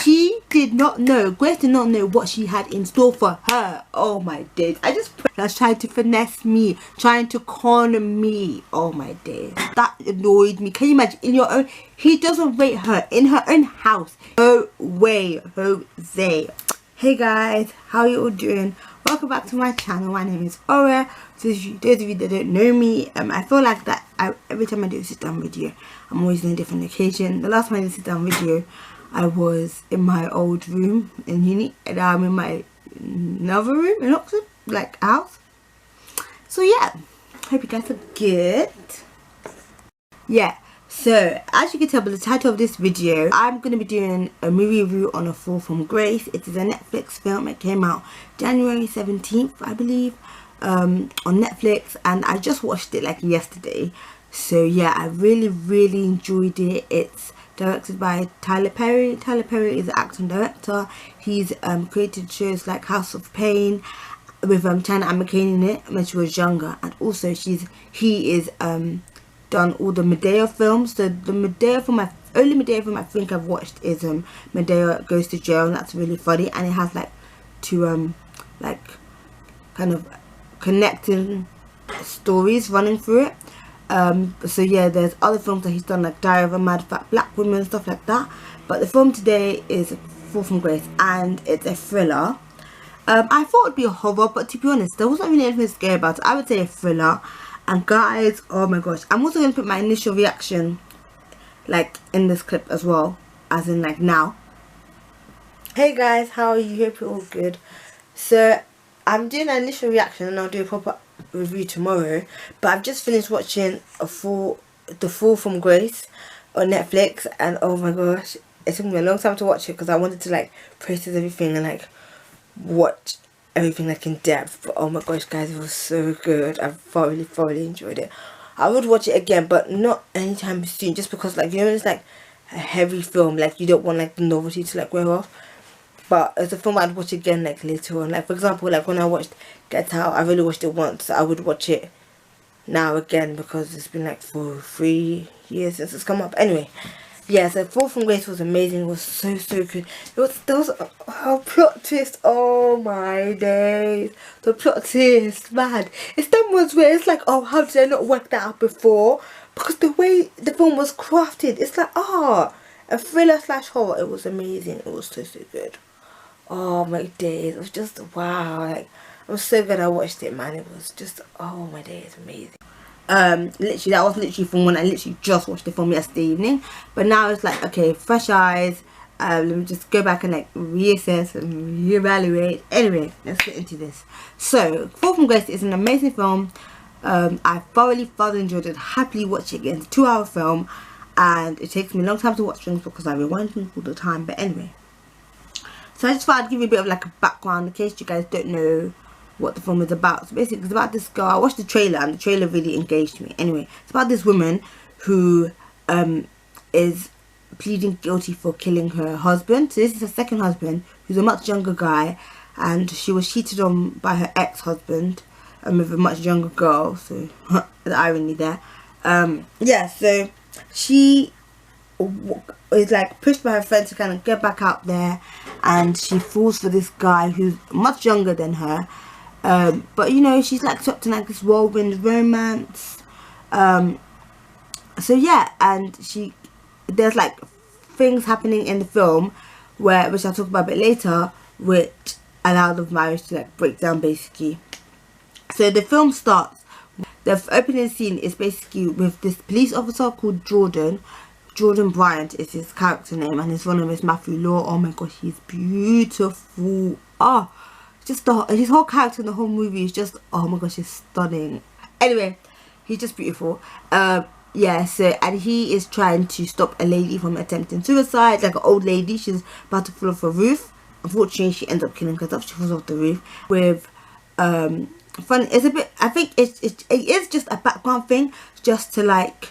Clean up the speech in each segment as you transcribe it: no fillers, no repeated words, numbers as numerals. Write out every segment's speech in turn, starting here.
she did not know, Grace did not know what she had in store for her. Oh my days. I just that's trying to finesse me, trying to corner me. Oh my days. That annoyed me. Can you imagine? In your own, he doesn't rate her in her own house. No way, Jose. Hey guys, how you all doing? Welcome back to my channel. My name is Aura. So those of you that don't know me, I feel like that every time I do a sit down video, I'm always in a different location. The last time I did a sit down video, I was in my old room in uni, and now I'm in my another room in Oxford, like house. So yeah, hope you guys are good. Yeah, so as you can tell by the title of this video, I'm going to be doing a movie review on A Fall from Grace. It is a Netflix film. It came out January 17th, I believe, on Netflix, and I just watched it like yesterday. So yeah, I really enjoyed it. It's directed by Tyler Perry. Tyler Perry is an actor and director. He's created shows like House of Pain with China Anne McCain in it when she was younger, and also he is done all the Madea films. So the Madea film, only Madea film I think I've watched is Madea Goes to Jail, and that's really funny, and it has like two like kind of connecting stories running through it. So yeah, there's other films that he's done like Diary of a Mad Fat Black Woman, stuff like that, but the film today is Fall from Grace, and it's a thriller. I thought it'd be a horror, but to be honest, there wasn't really anything scary about it. I would say a thriller. And guys, oh my gosh, I'm also going to put my initial reaction like in this clip as well, as in like now. Hey guys, how are you? Hope you're all good. So I'm doing an initial reaction and I'll do a proper review tomorrow, but I've just finished watching The Fall from Grace on Netflix, and oh my gosh, it took me a long time to watch it because I wanted to like process everything and like watch everything like in depth. But oh my gosh guys, it was so good. I thoroughly enjoyed it. I would watch it again, but not anytime soon, just because like, you know, it's like a heavy film, like you don't want like the novelty to like wear off. But it's a film I'd watch again like later on. Like for example, like when I watched Get Out, I've only watched it once, so I would watch it now again because it's been like for 3 years since it's come up. Anyway, yeah, so Fall from Grace was amazing. It was so good. There was a plot twist. Oh my days, the plot twist, man. It's them ones where it's like, oh, how did I not work that out before? Because the way the film was crafted, it's like, a thriller / horror. It was amazing. It was so good. Oh my days, it was just wow. Like, I'm so glad I watched it, man. It was just, oh my days, amazing. Literally, that was literally from when I literally just watched the film yesterday evening, but now it's like, okay, fresh eyes. Let me just go back and like reassess and reevaluate. Anyway, let's get into this. So Fall from Grace is an amazing film. I thoroughly enjoyed it. Happily watch it again. It's a 2-hour film, and it takes me a long time to watch things because I rewind things all the time. But anyway, so I just thought I'd give you a bit of like a background in case you guys don't know what the film is about. So basically, it's about this girl. I watched the trailer, and the trailer really engaged me. Anyway, it's about this woman who is pleading guilty for killing her husband. So this is her second husband, who's a much younger guy, and she was cheated on by her ex-husband with a much younger girl. So the irony there. Yeah, so she is like pushed by her friends to kind of get back out there, and she falls for this guy who's much younger than her. But you know, she's like swept in like this whirlwind romance. So yeah, and there's like things happening in the film which I'll talk about a bit later, which allow the marriage to like break down basically. So the film starts, the opening scene is basically with this police officer called Jordan Bryant is his character name, and his real name is Matthew Law. Oh my gosh, he's beautiful. Just his whole character in the whole movie is just, oh my gosh, he's stunning. Anyway, he's just beautiful. Yeah, so, and he is trying to stop a lady from attempting suicide, like an old lady. She's about to fall off a roof. Unfortunately, she ends up killing herself. She falls off the roof with fun. It's a bit, I think it is just a background thing just to like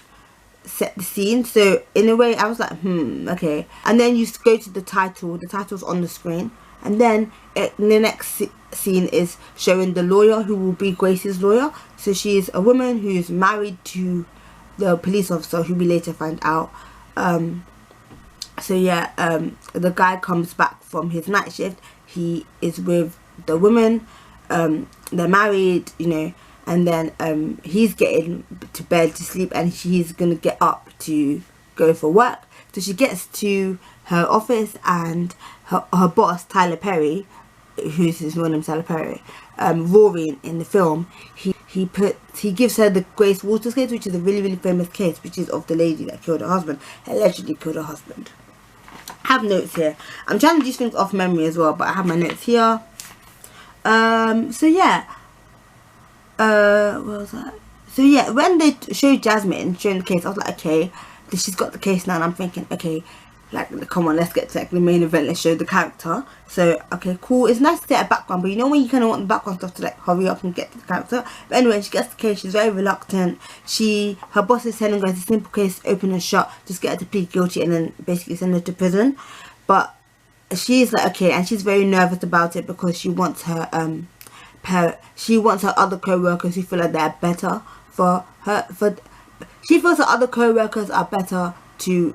set the scene. So in a way I was like, okay. And then you go to the title's on the screen, and then the next scene is showing the lawyer who will be Grace's lawyer. So she's a woman who's married to the police officer, who we later find out So yeah, the guy comes back from his night shift. He is with the woman. They're married, you know, and then he's getting to bed to sleep, and she's gonna get up to go for work. So she gets to her office, and her boss, Tyler Perry, who's his real name, Tyler Perry, Rory in the film, he gives her the Grace Waters case, which is a really famous case, which is of the lady that killed her husband, allegedly killed her husband. I have notes here. I'm trying to do things off memory as well, but I have my notes here. So yeah, what was that? So yeah, when they showed Jasmine showing the case, I was like, okay, she's got the case now, and I'm thinking, okay, like, come on, let's get to like the main event, let's show the character. So okay, cool, it's nice to get a background, but you know when you kind of want the background stuff to like hurry up and get to the character. But anyway, she gets the case, she's very reluctant. Her boss is telling her it's a simple case, open and shut, just get her to plead guilty and then basically send her to prison. But she's like, okay, and she's very nervous about it because she wants her other co-workers who feel like they're better for her. She feels that other co-workers are better to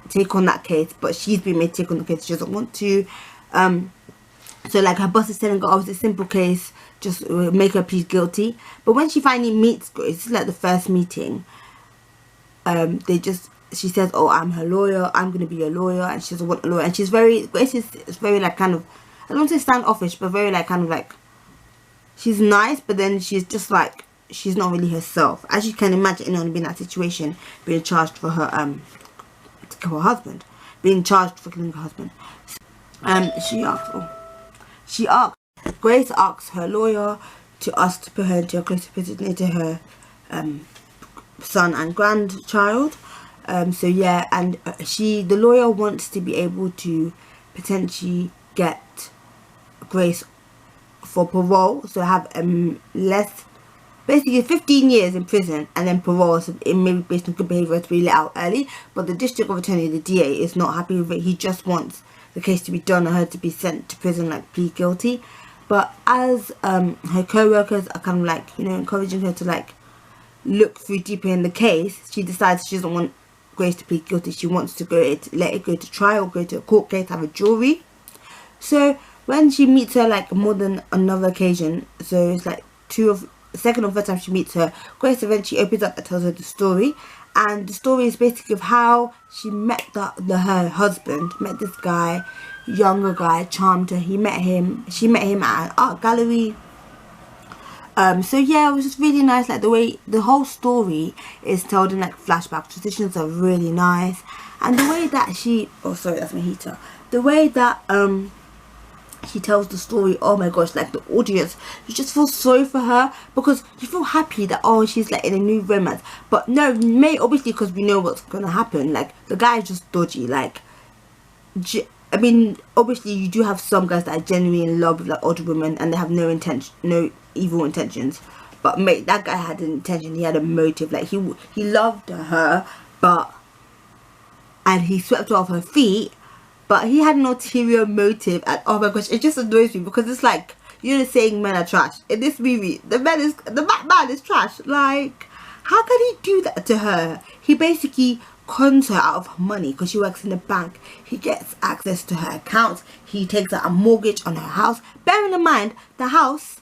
take on that case, but she's been made to take on the case. She doesn't want to. So like her boss is telling her, oh, it's a simple case, just make her plead guilty. But when she finally meets Grace, it's like the first meeting, she says, oh, I'm her lawyer, I'm gonna be your lawyer, and she doesn't want a lawyer. And Grace is very like kind of, I don't want to say standoffish, but very like kind of like, she's nice, but then she's just like, she's not really herself. As you can imagine, anyone being in that situation, being charged for her husband, being charged for killing her husband. Grace asks her lawyer to ask to put her into a closer position to her son and grandchild. So yeah, and the lawyer wants to be able to potentially get Grace for parole, so have basically 15 years in prison and then parole, so it may be based on good behaviour to be let out early. But the district attorney, the DA, is not happy with it. He just wants the case to be done and her to be sent to prison, like plead guilty. But as her co-workers are kind of like, you know, encouraging her to like look through deeper in the case, she decides she doesn't want Grace to plead guilty. She wants to let it go to trial, go to a court case, have a jury. So when she meets her like more than another occasion, so it's like second or third time she meets her, Grace eventually opens up and tells her the story. And the story is basically of how she met her husband, met this guy, younger guy, charmed her. She met him at an art gallery. So yeah, it was just really nice, like the way the whole story is told in like flashback. Transitions are really nice, and the way that that's my heater. The way that she tells the story, oh my gosh, like the audience, you just feel sorry for her because you feel happy that, oh, she's like in a new romance. But no, obviously, because we know what's gonna happen. Like the guy is just dodgy. Like, I mean, obviously you do have some guys that are genuinely in love with like older women and they have no evil intentions. But mate, that guy had an intention. He had a motive. Like he loved her, and he swept her off her feet. But he had an ulterior motive, and oh my gosh, it just annoys me because it's like, you know, saying men are trash. In this movie, the man is trash. Like, how can he do that to her? He basically cons her out of her money because she works in a bank. He gets access to her accounts. He takes out a mortgage on her house. Bearing in mind, the house,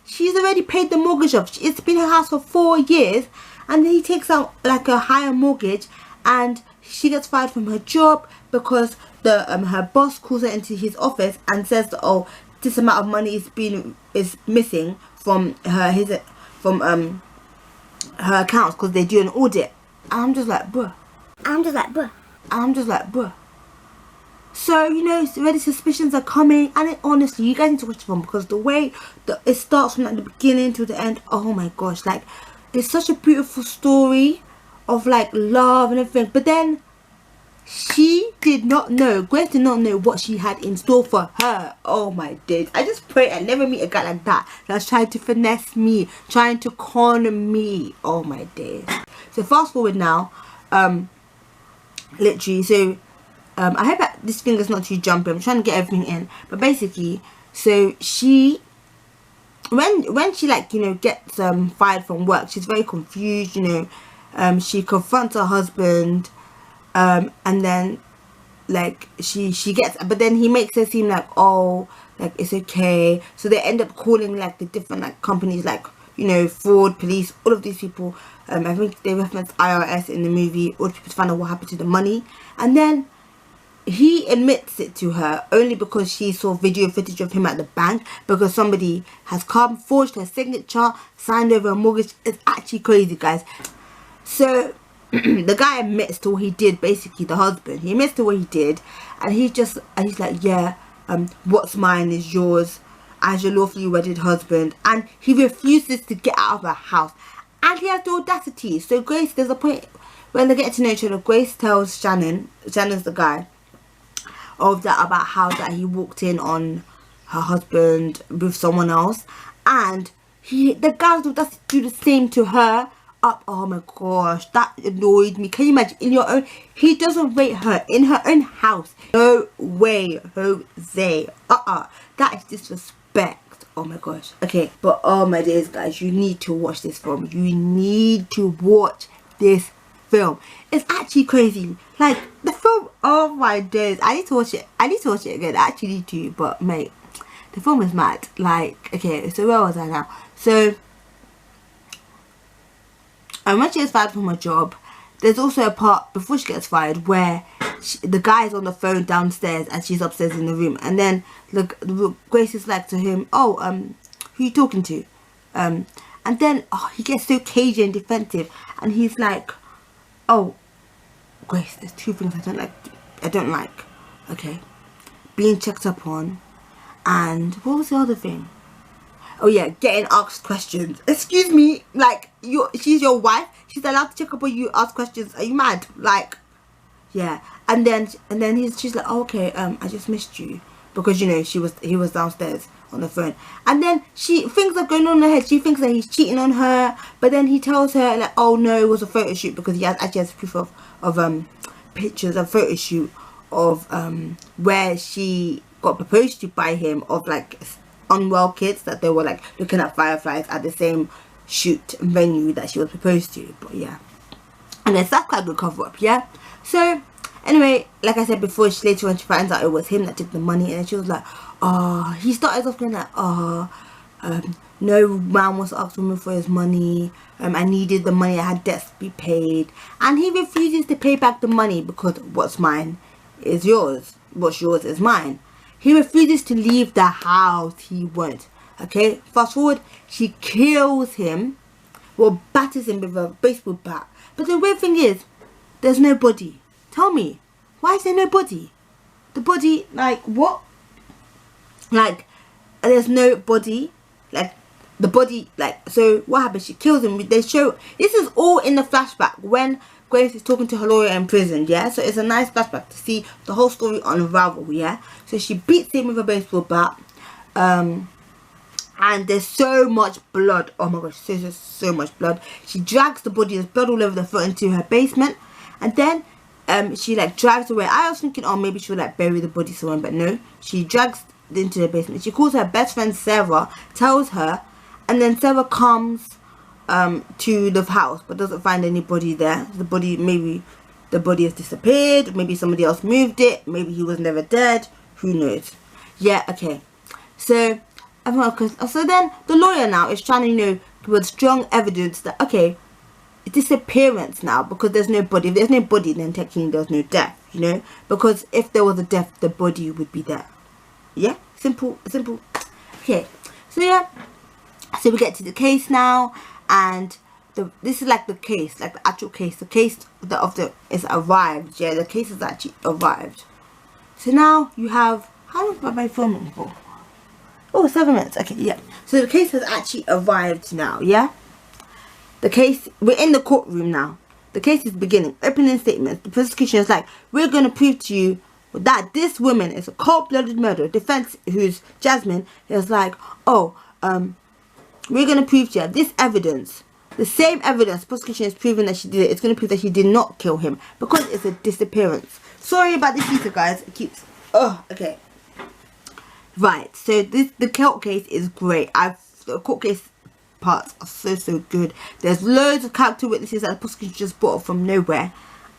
she's already paid the mortgage off. It's been her house for 4 years, and then he takes out like a higher mortgage, and she gets fired from her job because her boss calls her into his office and says that, oh, this amount of money is missing from her accounts because they do an audit. And I'm just like, bruh. So, you know, already suspicions are coming, and honestly, you guys need to watch the film because the way that it starts from like the beginning to the end, oh my gosh, like it's such a beautiful story of like love and everything. But then Grace did not know what she had in store for her. Oh my days. I just pray I never meet a guy like that that's trying to finesse me, trying to corner me. Oh my days. So fast forward now, literally, so I hope that this finger's not too jumpy. I'm trying to get everything in. But basically, so when she like, you know, gets fired from work, she's very confused, you know. She confronts her husband, and then like she gets, but then he makes her seem like, oh, like it's okay. So they end up calling like the different like companies, like, you know, fraud, police, all of these people. I think they reference IRS in the movie, all the people to find out what happened to the money. And then he admits it to her only because she saw video footage of him at the bank, because somebody has come, forged her signature, signed over a mortgage. It's actually crazy, guys. So the guy admits to what he did, basically, the husband. He admits to what he did, and he's like, yeah, what's mine is yours as your lawfully wedded husband. And he refuses to get out of the house, and he has the audacity. So Grace, there's a point when they get to know each other, Grace tells Shannon's the guy, of that, about how that he walked in on her husband with someone else, and the guy was audacity to do the same to her. Oh my gosh, that annoyed me. Can you imagine, in your own, he doesn't rate her in her own house? No way, Jose. That is disrespect. Oh my gosh. Okay, but oh my days, guys, you need to watch this film. You need to watch this film. It's actually crazy. Like, the film, oh my days, I need to watch it. I need to watch it again. I actually need to, but mate, the film is mad. Like, okay, so where was I now? So when she gets fired from her job, there's also a part before she gets fired where the guy's on the phone downstairs and she's upstairs in the room, and then Grace is like to him, oh, who are you talking to? And then he gets so cagey and defensive, and he's like, oh, Grace, there's two things I don't like. Okay, being checked up on, and what was the other thing? Oh yeah, getting asked questions. Excuse me, like, she's your wife, she's allowed to check up on you, ask questions. Are you mad? Like, yeah. And then she's like, oh, okay, I just missed you, because, you know, he was downstairs on the phone. And then things are going on in her head. She thinks that he's cheating on her, but then he tells her like, oh no, it was a photo shoot, because he actually has proof of pictures, a photo shoot of where she got proposed to by him, of like unwell kids, that they were like looking at fireflies at the same shoot venue that she was proposed to. But yeah, and then that's quite a good cover up. Yeah. So anyway, like I said before, later when she finds out it was him that took the money, and she was like, oh, he started off going like, oh, no man wants to ask women for his money, I needed the money, I had debts to be paid, and he refuses to pay back the money because what's mine is yours, what's yours is mine. He refuses to leave the house. He won't. Okay, fast forward, she kills him, well, batters him with a baseball bat. But the weird thing is, there's no body. Tell me, why is there no body? The body, like, what? Like, there's no body. Like, the body, like, so what happens? She kills him. They show, this is all in the flashback when Grace is talking to her lawyer in prison, yeah? So it's a nice flashback to see the whole story unravel, yeah? So she beats him with a baseball bat, and there's so much blood. Oh my gosh, so much blood. She drags the body, there's blood all over the foot, into her basement, and then she like drives away. I was thinking, oh, maybe she'll like bury the body somewhere, but no, she drags into the basement. She calls her best friend Sarah, tells her, and then Sarah comes to the house but doesn't find anybody there. Maybe the body has disappeared, maybe somebody else moved it, maybe he was never dead, who knows. Yeah, okay. So then the lawyer now is trying to, you know, with strong evidence that, okay, disappearance now, because there's no body. If there's no body, then technically there's no death, you know, because if there was a death, the body would be there. Yeah, simple. Okay, so yeah, so we get to the case now, and this is like the case, like the actual case. The case is arrived. Yeah, the case has actually arrived. So now you have, how long have I filming for? Oh, 7 minutes. Okay, yeah. So the case has actually arrived now. Yeah, the case, we're in the courtroom now. The case is beginning. Opening statements. The prosecution is like, we're going to prove to you that this woman is a cold-blooded murderer. Defense, who's Jasmine, is like, oh, we're going to prove to you this evidence, the same evidence the prosecution is proving that she did it, it's going to prove that she did not kill him, because it's a disappearance. Sorry about this heater, guys. It keeps, okay. Right, so the court case is great. The court case parts are so good. There's loads of character witnesses that the prosecution just brought up from nowhere,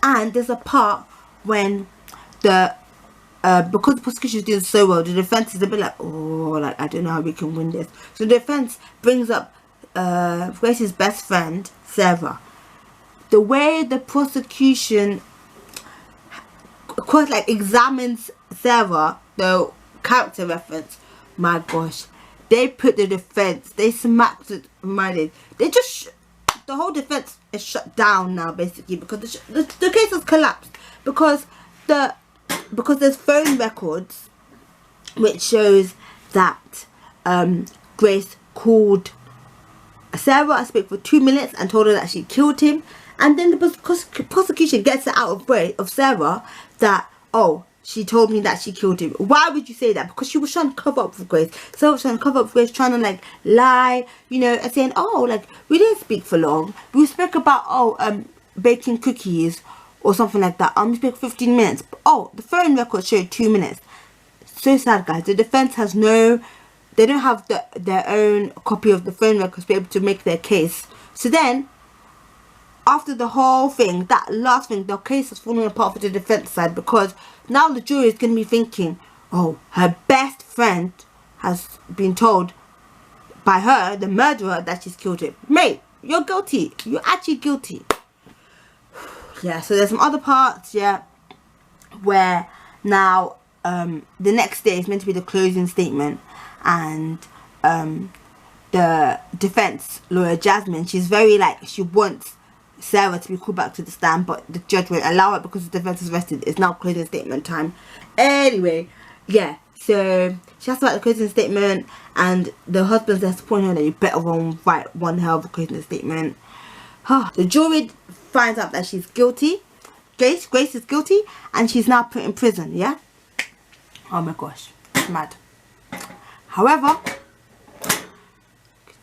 And there's a part when the because the prosecution is doing so well, the defense is a bit like, oh, like, I don't know how we can win this. So the defense brings up Grace's best friend, Sarah. The way the prosecution quite like examines Sarah, the character reference, my gosh, they put the defense, they smacked it, they just the whole defense is shut down now basically, because the case has collapsed because there's phone records which shows that Grace called Sarah, I spoke for 2 minutes and told her that she killed him, and then the prosecution gets it out of Sarah that, oh, she told me that she killed him. Why would you say that? Because she was trying to cover up for Grace. Sarah was trying to cover up for Grace, trying to like lie, you know, and saying, oh, like, we didn't speak for long. We spoke about baking cookies or something like that. We spoke 15 minutes. Oh, the phone record showed 2 minutes. So sad, guys. The defense has they don't have their own copy of the phone records to be able to make their case. So then, after the whole thing, that last thing, the case has fallen apart for the defense side, because now the jury is going to be thinking, oh, her best friend has been told by her, the murderer, that she's killed him. Mate, you're guilty. You're actually guilty. Yeah, so there's some other parts, yeah, where now the next day is meant to be the closing statement, and the defense lawyer Jasmine, she's very like, she wants Sarah to be called back to the stand, but the judge won't allow it because the defense is rested. It's now closing statement time. Anyway, yeah, so she has to write the closing statement, and the husband's there supporting her that you better write one hell of a closing statement. The jury finds out that she's guilty. Grace is guilty, and she's now put in prison, yeah? Oh my gosh, it's mad. However,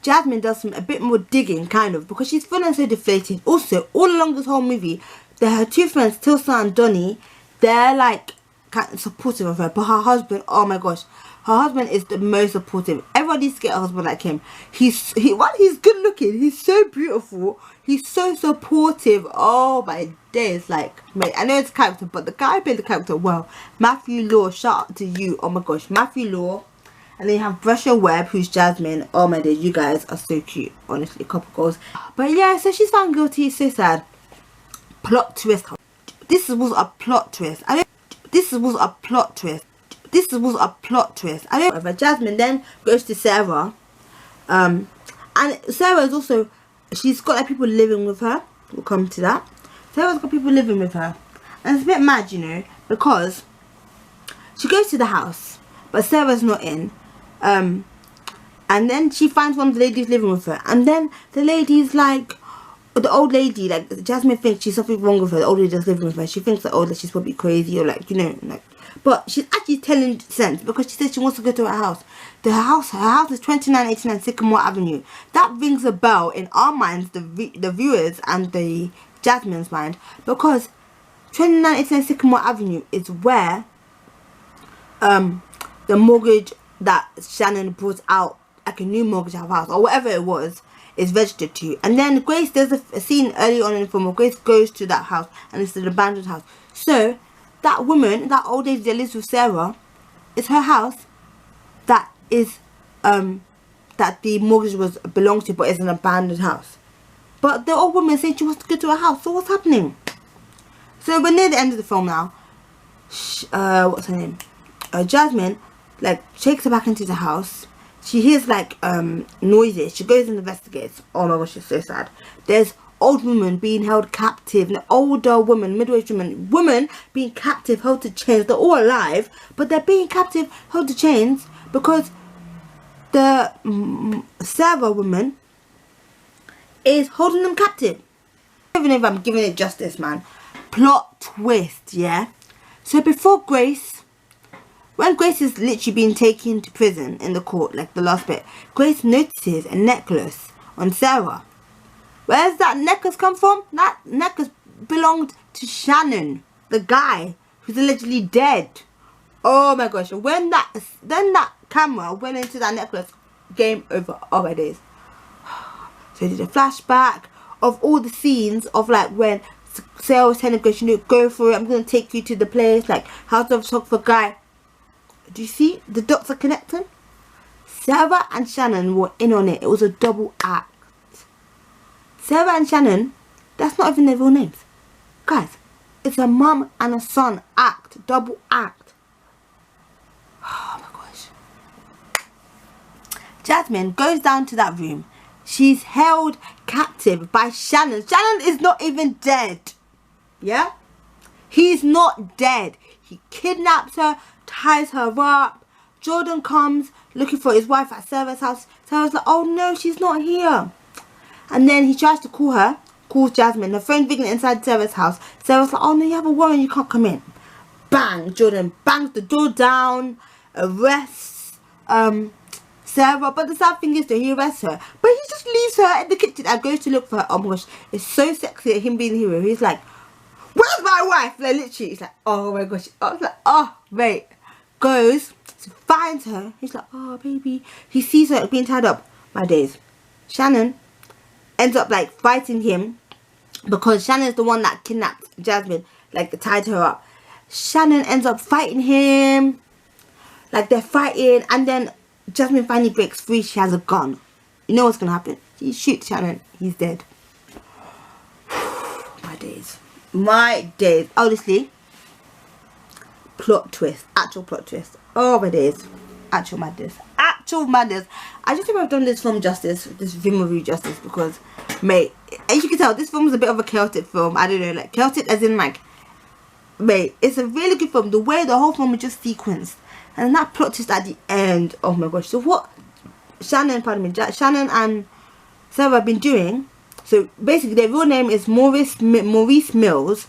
Jasmine does a bit more digging, kind of, because she's feeling so deflated. Also, all along this whole movie, her two friends, Tilsa and Donnie, they're like kind of supportive of her. But her husband, oh my gosh, her husband is the most supportive. Everybody needs to get a husband like him. He's good looking. He's so beautiful. He's so supportive. Oh my days, like, mate, I know it's character, but the guy played the character well. Matthew Law, shout out to you. Oh my gosh, Matthew Law. And then you have Brescia Webb, who's Jasmine. Oh my days, you guys are so cute. Honestly, couple goals. But yeah, so she's found guilty. It's so sad. Plot twist. This was a plot twist. This was a plot twist. I don't know. Jasmine then goes to Sarah. And Sarah is also, she's got like people living with her. We'll come to that. Sarah's got people living with her. And it's a bit mad, you know, because she goes to the house, but Sarah's not in. And then she finds one of the ladies living with her, and then the lady's like, the old lady, like, Jasmine thinks she's something wrong with her. The old lady that's living with her, she thinks that, oh, that she's probably crazy, or like, you know, like, but she's actually telling sense, because she says she wants to go to her house. Her house is 2989 Sycamore Avenue. That rings a bell in our minds, the viewers and the Jasmine's mind, because 2989 Sycamore Avenue is where the mortgage that Shannon brought out, like a new mortgage house or whatever it was, is registered to. And then Grace, there's a scene early on in the film where Grace goes to that house, and it's an abandoned house. So that woman, that old lady that lives with Sarah, it's her house that is that the mortgage belongs to, but it's an abandoned house. But the old woman is saying she wants to go to her house. So what's happening? So we're near the end of the film now. What's her name? Jasmine, like, takes her back into the house. She hears like noises. She goes and investigates. Oh my gosh, it's so sad. There's old woman being held captive, an older woman, middle-aged woman being captive, held to chains. They're all alive, but they're being captive, held to chains, because the Sarah woman is holding them captive. Even if I'm giving it justice, man. Plot twist, yeah. So before Grace, when Grace is literally being taken to prison in the court, like the last bit, Grace notices a necklace on Sarah. Where's that necklace come from? That necklace belonged to Shannon, the guy who's allegedly dead. Oh my gosh. When that camera went into that necklace, game over. Oh my days. So they did a flashback of all the scenes of like when Sarah was telling Grace, you know, go for it, I'm gonna take you to the place, like, how's the photographer guy? Do you see the dots are connecting? Sarah and Shannon were in on it. It was a double act. Sarah and Shannon, that's not even their real names. Guys, it's a mum and a son act, double act. Oh my gosh. Jasmine goes down to that room. She's held captive by Shannon. Shannon is not even dead. Yeah? He's not dead. He kidnaps her, ties her up. Jordan comes looking for his wife at Sarah's house. Sarah's like, oh no, she's not here. And then he tries to call her, calls Jasmine. Her phone ringing inside Sarah's house. Sarah's like, oh no, you have a warrant, you can't come in. Bang! Jordan bangs the door down, arrests Sarah. But the sad thing is that he arrests her, but he just leaves her in the kitchen and goes to look for her. Oh my gosh, it's so sexy at him being the hero. He's like, where's my wife? Like, literally, he's like, oh my gosh. I was like, oh wait. Goes, finds her. He's like, oh baby. He sees her being tied up. My days. Shannon ends up like fighting him because Shannon is the one that kidnapped Jasmine, like tied her up. Shannon ends up fighting him. Like, they're fighting, and then Jasmine finally breaks free. She has a gun. You know what's gonna happen? He shoots Shannon. He's dead. My days. My days. Honestly, plot twist. Actual plot twist. Oh my days. Actual madness. Actual madness. I just think I've done this film justice, this film review justice, because, mate, as you can tell, this film is a bit of a chaotic film. I don't know, like, chaotic as in, like, mate, it's a really good film. The way the whole film is just sequenced, and that plot twist at the end, oh my gosh. So what Shannon and Sarah have been doing, so basically their real name is Maurice Mills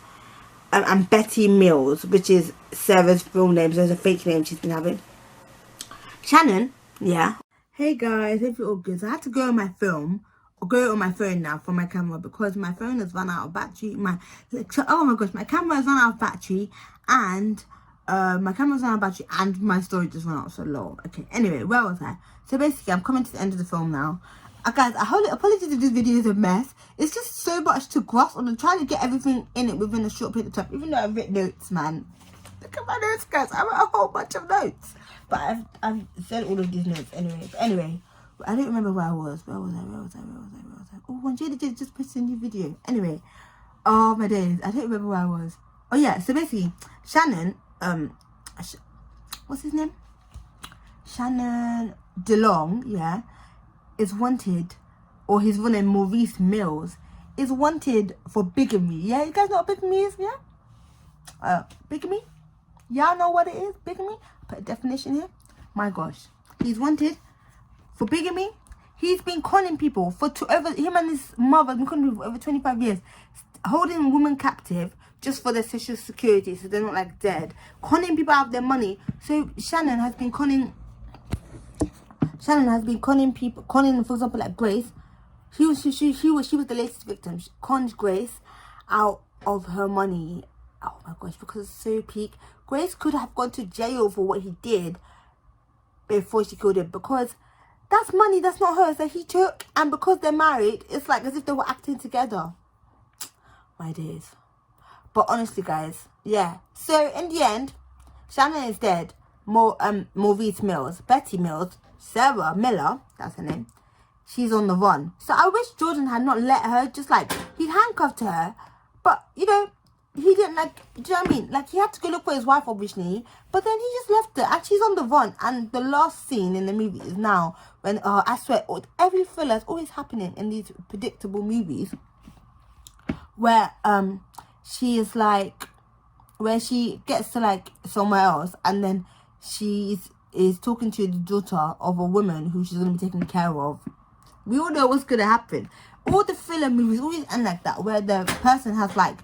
and Betty Mills, which is Sarah's real name. So there's a fake name she's been having. Shannon, yeah. Hey guys, hope you're all good. So I had to go on my phone now for my camera because my phone has run out of battery. Oh my gosh, my camera has run out of battery, and and my storage just ran out so low. Okay, anyway, where was I? So basically, I'm coming to the end of the film now. Guys, apologies if this video is a mess. It's just so much to grasp on and trying to get everything in it within a short period of time. Even though I've written notes, man. Look at my notes, guys. I wrote a whole bunch of notes. But I've said all of these notes anyway. But anyway, I don't remember where I was. Where was I? Oh, when Jada just posted a new video. Anyway, oh my days. I don't remember where I was. Oh yeah, so basically, Shannon, what's his name? Shannon DeLong, yeah, is wanted, or his real name, Maurice Mills, is wanted for bigamy. Yeah, you guys know what bigamy is, yeah? Bigamy? Y'all know what it is, bigamy? Put a definition here. My gosh. He's wanted for bigamy. He's been conning people for him and his mother have been conning people for over 25 years. Holding women captive just for their social security, so they're not like dead. Conning people out of their money. So Shannon has been conning people, for example, like Grace. She was the latest victim. She conned Grace out of her money. Oh my gosh, because it's so peak. Grace could have gone to jail for what he did before she killed him, because that's money that's not hers that he took, and because they're married, it's like as if they were acting together. My days. But honestly, guys, yeah. So in the end, Shannon is dead. Maurice Mills, Betty Mills, Sarah Miller, that's her name, she's on the run. So I wish Jordan had not let her, just like, he handcuffed her, but, you know, he didn't, like, do you know what I mean? Like, he had to go look for his wife, obviously, but then he just left her, and she's on the run. And the last scene in the movie is now when, I swear, every thriller is always happening in these predictable movies, where, she is, like, where she gets to, like, somewhere else, and then she is talking to the daughter of a woman who she's going to be taken care of. We all know what's going to happen. All the thriller movies always end like that, where the person has, like,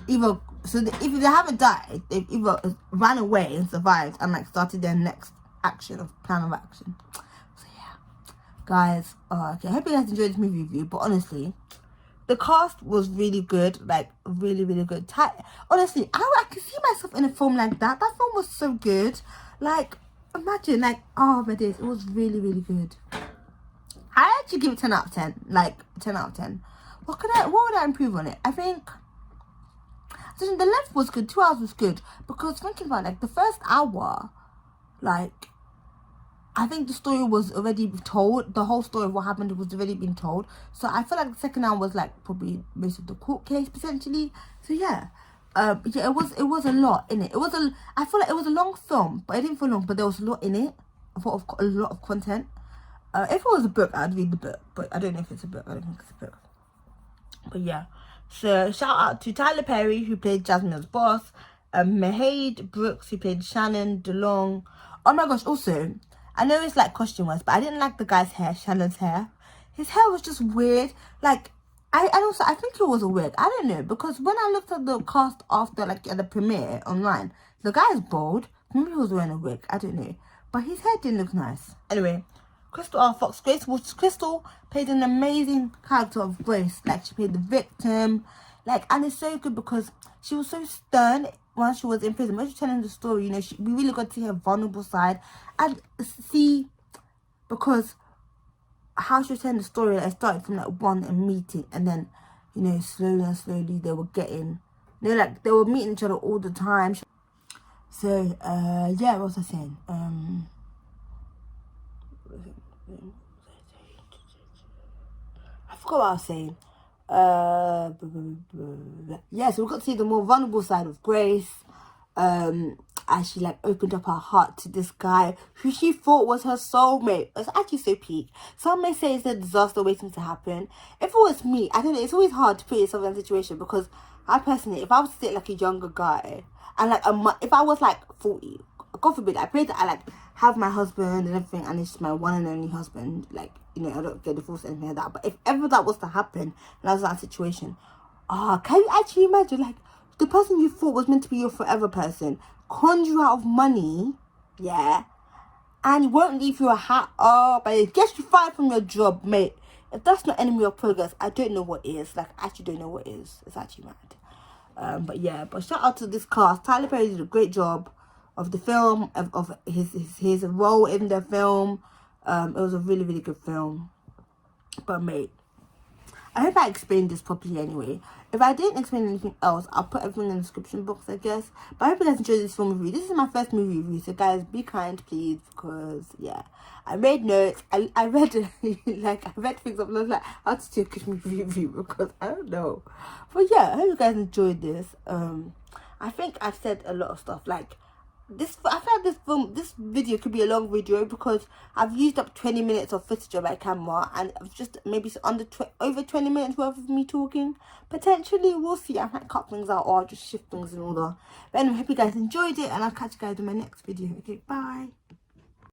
either, if they haven't died, they've either ran away and survived and, like, started their next plan of action. So yeah, guys, okay, I hope you guys enjoyed this movie review. But honestly, the cast was really good, like, really, really good. Honestly, I could see myself in a film like that. That film was so good. Like, imagine, like, oh my days, it was really, really good. I actually give it 10 out of 10. Like, 10 out of 10. What would I improve on it? I think So the length was good, 2 hours was good. Because thinking about it, like the first hour, like I think the story was already told. The whole story of what happened was already been told. So I feel like the second hour was like probably most of the court case potentially. So yeah. Yeah, it was a lot in it. I feel like it was a long film, but it didn't feel long, but there was a lot in it. A lot of content. If it was a book, I'd read the book, but I don't know if it's a book. I don't think it's a book. But yeah. So shout out to Tyler Perry, who played Jasmine's boss, Mehade Brooks, who played Shannon DeLong. Oh my gosh, also, I know it's like costume wise, but I didn't like the guy's hair, Shannon's hair. His hair was just weird. Like, I think it was a wig. I don't know, because when I looked at the cast after, like, at the premiere online, the guy is bald. Maybe he was wearing a wig. I don't know. But his hair didn't look nice. Anyway, Crystal R. Fox. Crystal played an amazing character of Grace. Like, she played the victim. Like, and it's so good because she was so stern while she was in prison. When she was telling the story, you know, we really got to see her vulnerable side. And see, because how she was telling the story, like, it started from like one meeting, and then, you know, slowly and slowly they were meeting each other all the time. So yeah, what was I saying? I forgot what I was saying. Yeah, so we got to see the more vulnerable side of Grace. As she like opened up her heart to this guy who she thought was her soulmate. It's actually so peak. Some may say it's a disaster waiting to happen. If it was me, I don't know, it's always hard to put yourself in a situation, because I personally, if I was to date like a younger guy and like if I was like 40, God forbid, I pray that I like have my husband and everything, and it's my one and only husband, like, you know, I don't get divorced or anything like that. But if ever that was to happen and I was in that situation, can you actually imagine, like, the person you thought was meant to be your forever person conjure you out of money, yeah, and he won't leave you a hat. But it gets you fired from your job, mate. If that's not enemy of progress, I don't know what is. Like, I actually don't know what is. It's actually mad. But yeah, but shout out to this cast. Tyler Perry did a great job of the film, of his role in the film. It was a really, really good film. But mate, I hope I explained this properly anyway. If I didn't explain anything else, I'll put everything in the description box, I guess. But I hope you guys enjoyed this film review. This is my first movie review, so guys, be kind, please, because, yeah. I made notes. I read, I read things up, and I was like, how to do a good movie review, because I don't know. But yeah, I hope you guys enjoyed this. I think I've said a lot of stuff, like, I feel like this video could be a long video, because I've used up 20 minutes of footage of my camera, and I've just maybe over 20 minutes worth of me talking. Potentially, we'll see. I might cut things out, or I'll just shift things in order. But anyway, I hope you guys enjoyed it, and I'll catch you guys in my next video. Okay, bye.